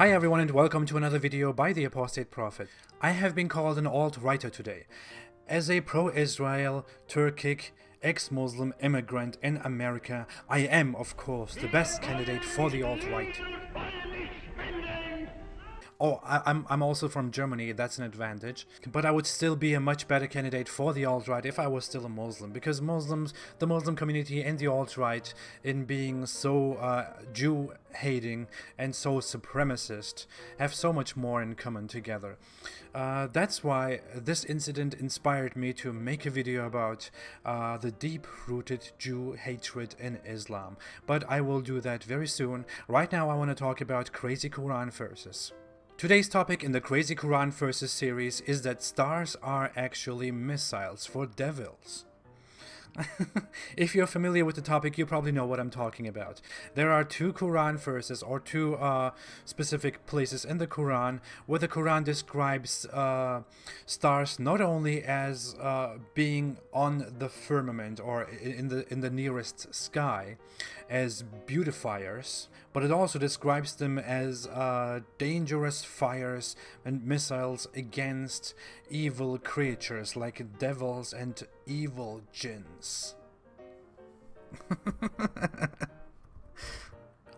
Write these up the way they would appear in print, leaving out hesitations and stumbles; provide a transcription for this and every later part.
Hi everyone and welcome to another video by the Apostate Prophet. I have been called an alt-righter today. As a pro-Israel, Turkic, ex-Muslim immigrant in America, I am, of course, the best candidate for the alt-right. Oh, I'm also from Germany, that's an advantage. But I would still be a much better candidate for the alt-right if I was still a Muslim, because Muslims, the Muslim community and the alt-right, in being so Jew-hating and so supremacist, have so much more in common together. That's why this incident inspired me to make a video about the deep-rooted Jew hatred in Islam. But I will do that very soon. Right now I want to talk about crazy Quran verses. Today's topic in the Crazy Quran Verses series is that stars are actually missiles for devils. If you're familiar with the topic, you probably know what I'm talking about. There are two Quran verses, or two specific places in the Quran, where the Quran describes stars not only as being on the firmament or in the nearest sky as beautifiers, but it also describes them as dangerous fires and missiles against evil creatures like devils and evil jinns.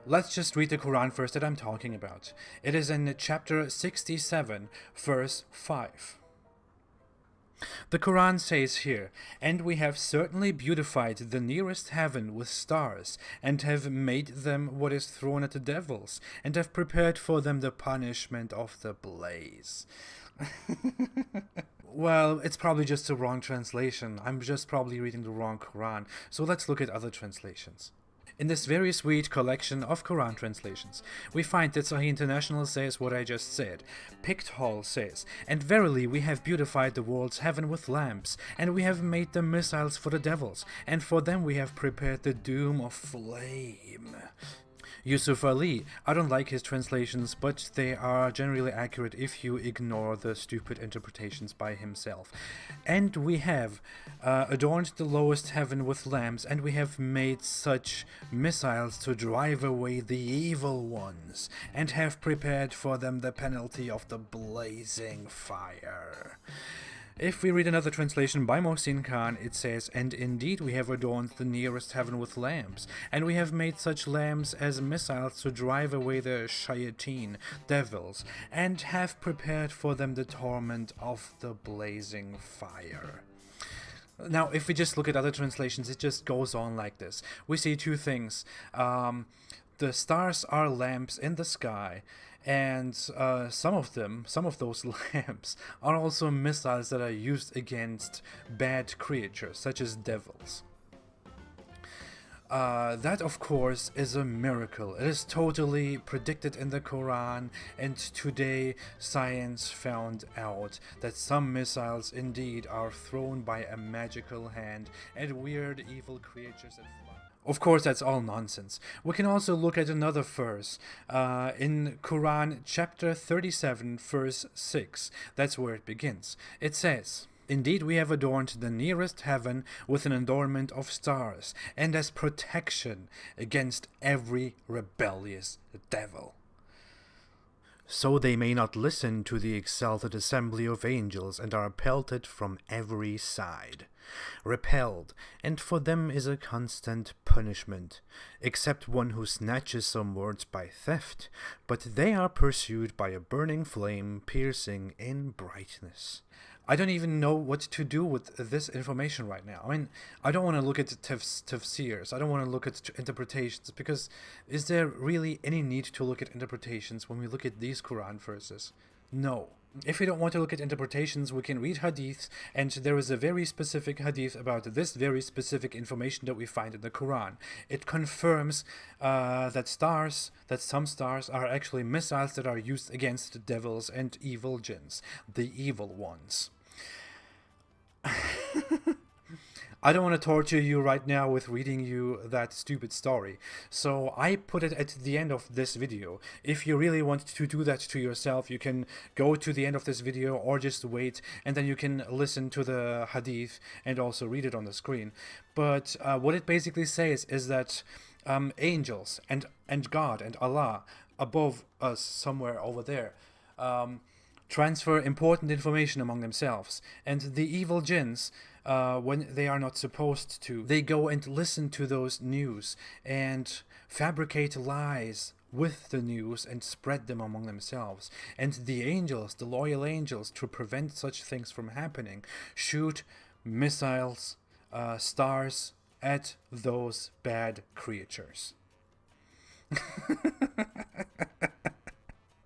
Let's just read the Quran verse that I'm talking about. It is in chapter 67, verse 5. The Quran says here, "And we have certainly beautified the nearest heaven with stars, and have made them what is thrown at the devils, and have prepared for them the punishment of the blaze." Well, it's probably just a wrong translation. I'm just probably reading the wrong Quran. So let's look at other translations. In this very sweet collection of Quran translations, we find that Sahih International says what I just said. Pict-Hall says, "And verily we have beautified the world's heaven with lamps, and we have made them missiles for the devils, and for them we have prepared the doom of flame." Yusuf Ali, I don't like his translations, but they are generally accurate if you ignore the stupid interpretations by himself. "And we have adorned the lowest heaven with lamps, and we have made such missiles to drive away the evil ones, and have prepared for them the penalty of the blazing fire." If we read another translation by Mohsin Khan, it says, "And indeed we have adorned the nearest heaven with lamps, and we have made such lamps as missiles to drive away the shayateen, devils, and have prepared for them the torment of the blazing fire." Now, if we just look at other translations, it just goes on like this. We see two things. The stars are lamps in the sky, and some of those lamps are also missiles that are used against bad creatures, such as devils. That, of course, is a miracle. It is totally predicted in the Quran, and today science found out that some missiles indeed are thrown by a magical hand at weird evil creatures that fly. Of course, that's all nonsense. We can also look at another verse in Quran chapter 37, verse 6. That's where it begins. It says, "Indeed we have adorned the nearest heaven with an adornment of stars, and as protection against every rebellious devil, so they may not listen to the exalted assembly of angels, and are pelted from every side, repelled, and for them is a constant punishment, except one who snatches some words by theft, but they are pursued by a burning flame, piercing in brightness." I don't even know what to do with this information right now. I mean, I don't want to look at tafsirs. I don't want to look at interpretations, because is there really any need to look at interpretations when we look at these Quran verses? No. If we don't want to look at interpretations, we can read hadiths, and there is a very specific hadith about this very specific information that we find in the Quran. It confirms that some stars are actually missiles that are used against devils and evil jinns, the evil ones. I don't want to torture you right now with reading you that stupid story, so I put it at the end of this video. If you really want to do that to yourself, you can go to the end of this video or just wait, and then you can listen to the hadith and also read it on the screen. But what it basically says is that angels and God and Allah above us somewhere over there transfer important information among themselves. And the evil jinns, when they are not supposed to, they go and listen to those news and fabricate lies with the news and spread them among themselves. And the angels, the loyal angels, to prevent such things from happening, shoot missiles, stars at those bad creatures.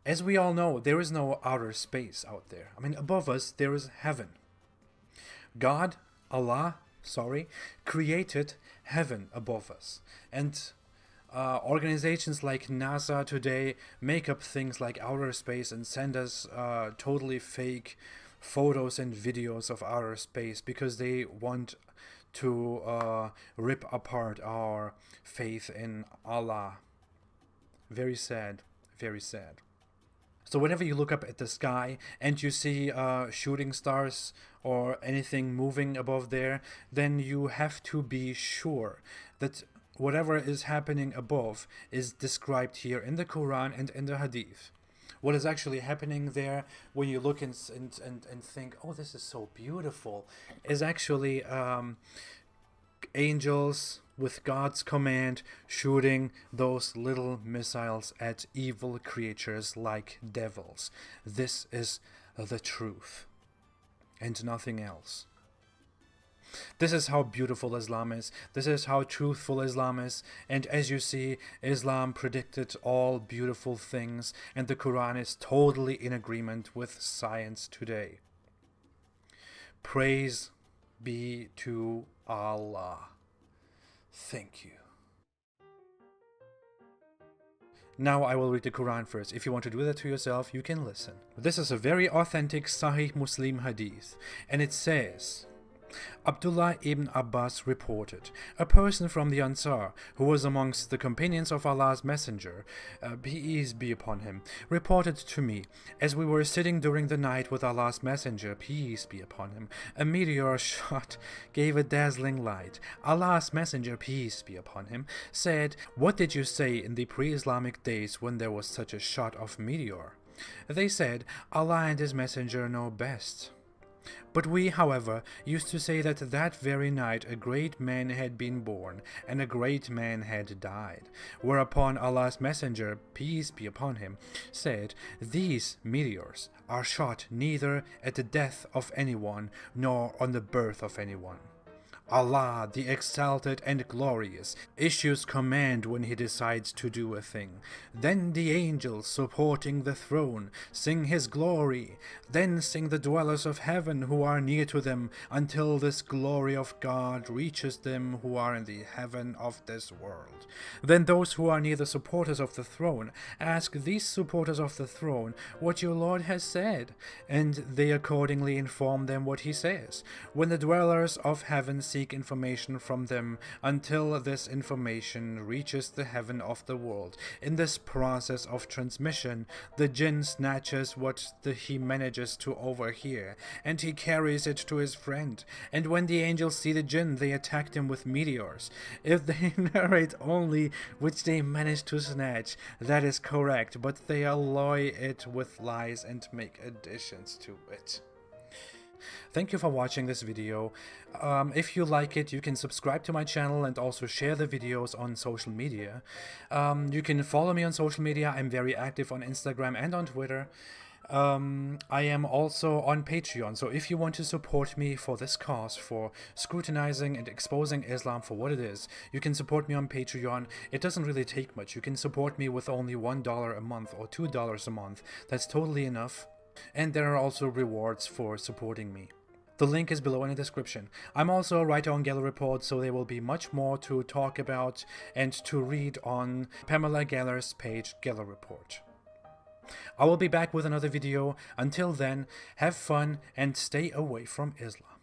As we all know, there is no outer space out there. I mean, above us, there is heaven. God, Allah, created heaven above us. And organizations like NASA today make up things like outer space and send us totally fake photos and videos of outer space because they want to rip apart our faith in Allah. Very sad, very sad. So whenever you look up at the sky and you see shooting stars or anything moving above there, then you have to be sure that whatever is happening above is described here in the Quran and in the Hadith. What is actually happening there, when you look and think, oh, this is so beautiful, is actually angels with God's command shooting those little missiles at evil creatures like devils. This is the truth and nothing else. This is how beautiful Islam is. This is how truthful Islam is. And as you see, Islam predicted all beautiful things, and the Quran is totally in agreement with science today. Praise be to Allah. Thank you. Now I will read the Quran first. If you want to do that to yourself, you can listen. This is a very authentic Sahih Muslim hadith, and it says, Abdullah ibn Abbas reported, a person from the Ansar, who was amongst the companions of Allah's Messenger, peace be upon him, reported to me, as we were sitting during the night with Allah's Messenger, peace be upon him, a meteor shot gave a dazzling light. Allah's Messenger, peace be upon him, said, what did you say in the pre-Islamic days when there was such a shot of meteor? They said, Allah and His Messenger know best. But we, however, used to say that that very night a great man had been born, and a great man had died. Whereupon Allah's Messenger, peace be upon him, said, these meteors are shot neither at the death of anyone, nor on the birth of anyone. Allah, the Exalted and Glorious, issues command when He decides to do a thing. Then the angels supporting the throne sing His glory. Then sing the dwellers of heaven who are near to them, until this glory of God reaches them who are in the heaven of this world. Then those who are near the supporters of the throne ask these supporters of the throne what your Lord has said, and they accordingly inform them what He says. When the dwellers of heaven seek information from them, until this information reaches the heaven of the world. In this process of transmission, the jinn snatches what he manages to overhear, and he carries it to his friend. And when the angels see the jinn, they attack them with meteors. If they narrate only which they manage to snatch, that is correct, but they alloy it with lies and make additions to it. Thank you for watching this video. If you like it, you can subscribe to my channel and also share the videos on social media. You can follow me on social media. I'm very active on Instagram and on Twitter. I am also on Patreon, so if you want to support me for this cause, for scrutinizing and exposing Islam for what it is, you can support me on Patreon. It doesn't really take much. You can support me with only $1 a month or $2 a month. That's totally enough. And there are also rewards for supporting me. The link is below in the description. I'm also a writer on Geller Report, so there will be much more to talk about and to read on Pamela Geller's page, Geller Report. I will be back with another video. Until then, have fun and stay away from Islam.